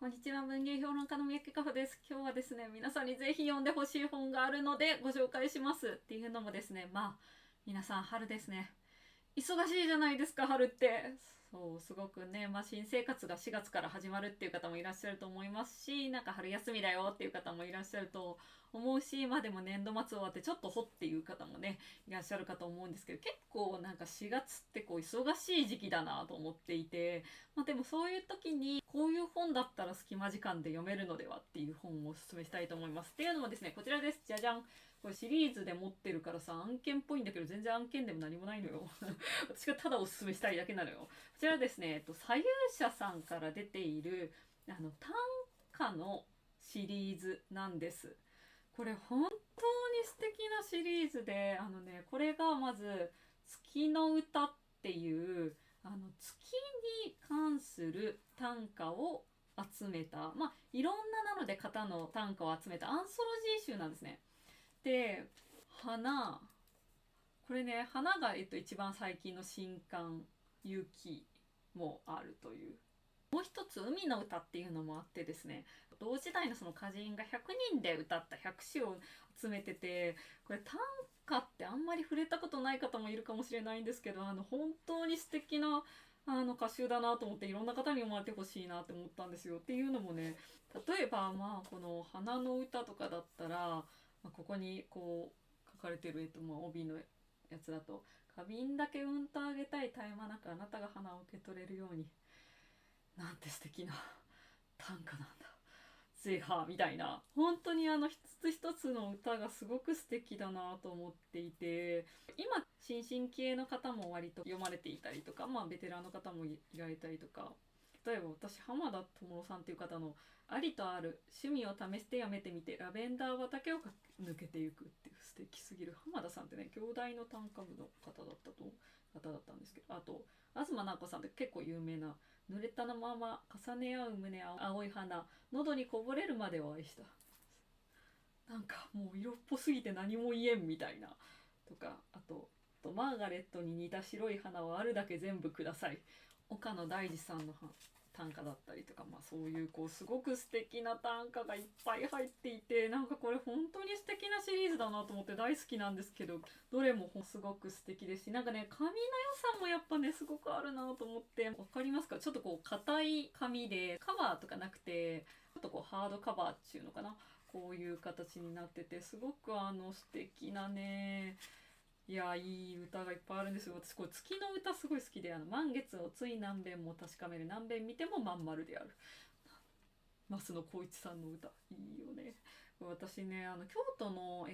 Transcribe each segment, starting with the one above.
こんにちは、文芸評論家の三宅佳穂です。今日はですね、皆さんにぜひ読んでほしい本があるのでご紹介します。っていうのもですね、皆さん春ですね。忙しいじゃないですか、春って。そう、すごくね、新生活が4月から始まるっていう方もいらっしゃると思いますし、なんか春休みだよっていう方もいらっしゃると思うし、でも年度末終わってちょっとほっていう方もね、いらっしゃるかと思うんですけど、結構なんか4月って忙しい時期だなと思っていて、でもそういう時にこういう本だったら隙間時間で読めるのではっていう本をお勧めしたいと思います。っていうのもですね、こちらです。じゃじゃん。これシリーズで持ってるからさ、案件っぽいんだけど全然案件でも何もないのよ。私がただおすすめしたいだけなのよ。こちらですね、左右者さんから出ている短歌のシリーズなんです。これ本当に素敵なシリーズで、これがまず月の歌っていう月に関する短歌を集めた、いろんなので型の短歌を集めたアンソロジー集なんですね。で、これね、花が、一番最近の新刊、雪もあるという。もう一つ、海の歌っていうのもあってですね、同時代のその歌人が100人で歌った100詩を集めてて、これ短歌ってあんまり触れたことない方もいるかもしれないんですけど、本当に素敵な歌集だなと思っていろんな方に読まれてほしいなって思ったんですよ。っていうのもね、例えばこの花の歌とかだったら、ここにこう書かれてる、帯のやつだと花瓶だけうんとあげたい絶え間なくあなたが花を受け取れるように、なんて素敵な短歌なんだゼハみたいな、本当に一つ一つの歌がすごく素敵だなと思っていて、今新進気鋭の方も割と読まれていたりとか、ベテランの方もいられたりとか、例えば私浜田智さんっていう方の「ありとある趣味を試してやめてみてラベンダー畑を抜けていく」っていう素敵すぎる。浜田さんってね、兄弟の短歌部の方だったんですけど、あと東直子さんって結構有名な「濡れたのまま重ね合う胸青い花喉にこぼれるまでを愛した」、なんかもう色っぽすぎて何も言えんみたいなとか、あとマーガレットに似た白い花をあるだけ全部ください、岡野大二さんの短歌だったりとか、そういうすごく素敵な短歌がいっぱい入っていて、なんかこれ本当に素敵なシリーズだなと思って大好きなんですけど、どれもすごく素敵ですし、なんかね、紙の良さもやっぱねすごくあるなと思って、わかりますか？ちょっと硬い紙でカバーとかなくて、ちょっとハードカバーっていうのかな、こういう形になってて、すごく素敵なね、いや、いい歌がいっぱいあるんですよ。私これ月の歌すごい好きで、満月をつい何遍も確かめる、何遍見てもまん丸である、増野光一さんの歌いいよね。私ね、京都の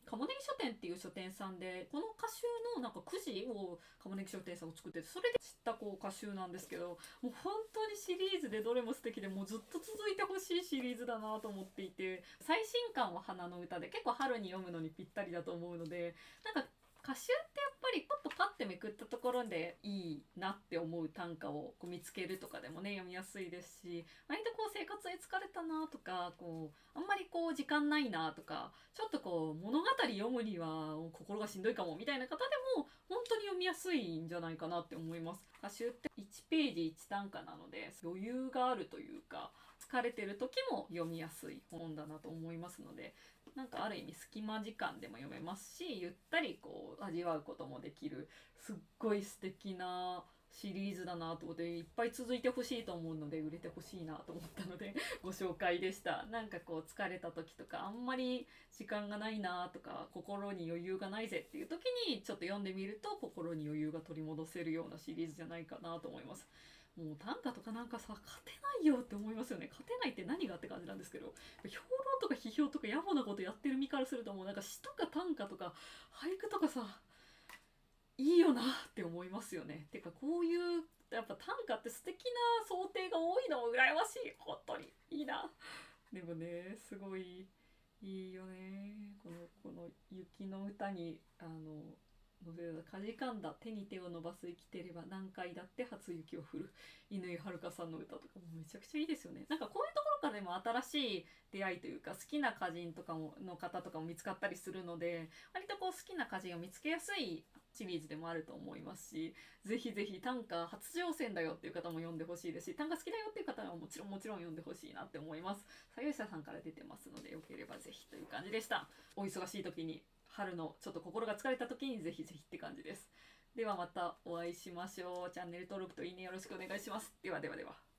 鴨ネギ書店っていう書店さんでこの歌集のなんかくじを鴨ネギ書店さんを作ってて、それで知った歌集なんですけど、もう本当にシリーズでどれも素敵で、もうずっと続いてほしいシリーズだなと思っていて、最新刊は花の歌で結構春に読むのにぴったりだと思うので、なんか歌集ってやっぱりちょっとパッてめくったところでいいなって思う短歌を見つけるとかでもね読みやすいですし、割と生活に疲れたなとか、あんまり時間ないなとか、ちょっと物語読むには心がしんどいかもみたいな方でも本当に読みやすいんじゃないかなって思います。歌集って1ページ1短歌なので余裕があるというか、疲れてる時も読みやすい本だなと思いますので、なんかある意味隙間時間でも読めますし、ゆったり味わうこともできる、すっごい素敵なシリーズだなと思って、いっぱい続いてほしいと思うので売れてほしいなと思ったのでご紹介でした。なんか疲れた時とか、あんまり時間がないなとか、心に余裕がないぜっていう時にちょっと読んでみると心に余裕が取り戻せるようなシリーズじゃないかなと思います。もう短歌とかなんかさ、勝てないよって思いますよね。勝てないって何がって感じなんですけど、評論とか批評とか野暮なことやってる身からすると、もうなんか詩とか短歌とか俳句とかさ、いいよなって思いますよね。てかこういうやっぱ短歌って素敵な想定が多いのも羨ましい。本当にいいな。でもね、すごいいいよね。この雪の歌に載せた「かじかんだ手に手を伸ばす生きてれば何回だって初雪を降る」、乾遥さんの歌とかもめちゃくちゃいいですよね。なんかこういうところからでも新しい出会いというか、好きな歌人とかの方とかも見つかったりするので、割と好きな歌人を見つけやすいシリーズでもあると思いますし、ぜひぜひ短歌初挑戦だよっていう方も読んでほしいですし、短歌好きだよっていう方はもちろん読んでほしいなって思います。左右者さんから出てますので、よければぜひという感じでした。お忙しい時に、春のちょっと心が疲れた時にぜひぜひって感じです。ではまたお会いしましょう。チャンネル登録といいねよろしくお願いします。ではではでは。